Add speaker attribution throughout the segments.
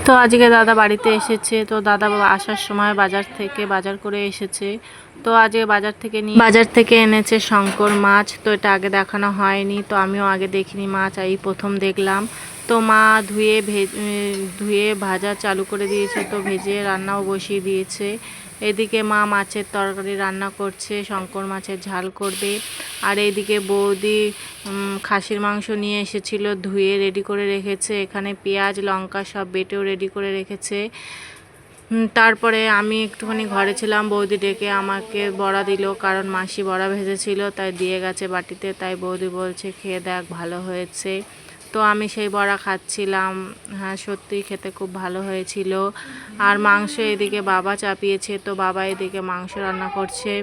Speaker 1: তো আজকে দাদা বাড়িতে এসেছে, তো দাদা আসার সময় বাজার থেকে বাজার করে এসেছে। তো আজকে বাজার থেকে এনেছে শঙ্কর মাছ। তো এটা আগে দেখানো হয়নি, তো আমিও আগে দেখিনি মাছ, এই প্রথম দেখলাম। তো মা ধুয়ে ভাজা চালু করে দিয়েছে, তো ভেজে রান্নাও বসিয়ে দিয়েছে। এদিকে মা মাছের তরকারি রান্না করছে, শঙ্কর মাছের ঝাল করবে। আর এইদিকে বৌদি খাসির মাংস নিয়ে এসেছিল, ধুয়ে রেডি করে রেখেছে। এখানে পেঁয়াজ লঙ্কা সব বেটেও রেডি করে রেখেছে। তারপরে আমি একটুখানি ঘরে ছিলাম, বৌদি ডেকে আমাকে বড়া দিল, কারণ মাসি বড়া ভেজেছিল, তাই দিয়ে গেছে বাটিতে। তাই বৌদি বলছে খেয়ে দেখ ভালো হয়েছে। তো আমি সেই বড়া খাচ্ছিলাম। হ্যাঁ, সত্যিই খেতে খুব ভালো হয়েছিল। আর মাংস এদিকে বাবা চাপিয়েছে, তো বাবা এদিকে মাংস রান্না করছে।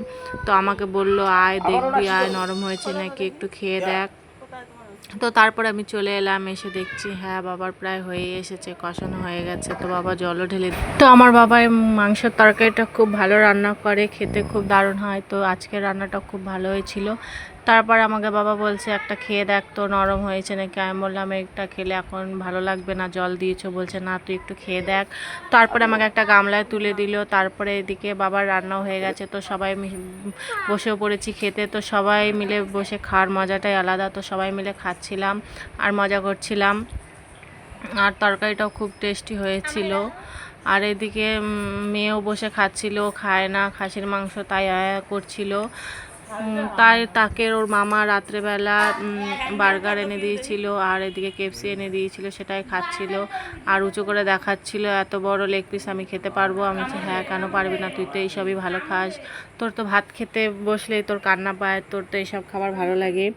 Speaker 1: তো আমাকে বলল আয় দেখবি, আয় নরম হয়েছে নাকি, একটু খেয়ে দেখ। তো তারপর আমি চলে এলাম, এসে দেখছি হ্যাঁ বাবার প্রায় হয়ে এসেছে, কষানো হয়ে গেছে। তো বাবা জলও ঢেলে তো আমার বাবা মাংসের তরকারিটা খুব ভালো রান্না করে, খেতে খুব দারুণ হয়। তো আজকের রান্নাটা খুব ভালো হয়েছিল। তারপর আমাকে বাবা বলছে একটা খেয়ে দেখ তো নরম হয়েছে নাকি। আমি বললাম একটা খেলে এখন ভালো লাগবে না, জল দিয়েছো। বলছে না তুই একটু খেয়ে দেখ। তারপরে আমাকে একটা গামলায় তুলে দিল। তারপরে এদিকে বাবার রান্নাও হয়ে গেছে, তো সবাই বসেও পড়েছি খেতে। তো সবাই মিলে বসে খাওয়ার মজাটাই আলাদা। তো সবাই মিলে খাচ্ছিলাম আর মজা করছিলাম। আর তরকারিটাও খুব টেস্টি হয়েছিল। আর এদিকে মেয়েও বসে খাচ্ছিল, খায় না খাসির মাংস, তাই করছিল। তাই তাকে ওর মামা রাত্রেবেলা বার্গার এনে দিয়েছিল, আর এদিকে কেএফসি এনে দিয়েছিল, সেটাই খাচ্ছিল। আর উঁচু করে দেখাচ্ছিল এত বড় লেগ পিস আমি খেতে পারবো। আমি হ্যাঁ কেন পারবি না, তুই তো এইসবই ভালো খাস। তোর তো ভাত খেতে বসলেই তোর কান্না পায়, তোর তো এইসব খাবার ভালো লাগে।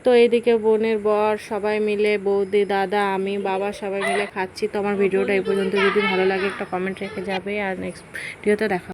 Speaker 1: তো এইদিকে বোনের বর সবাই মিলে, বৌদি দাদা আমি বাবা সবাই মিলে খাচ্ছি। তো আমার ভিডিওটা এই পর্যন্ত, যদি ভালো লাগে একটা কমেন্ট রেখে যাবে, আর নেক্সট ভিডিওতে দেখা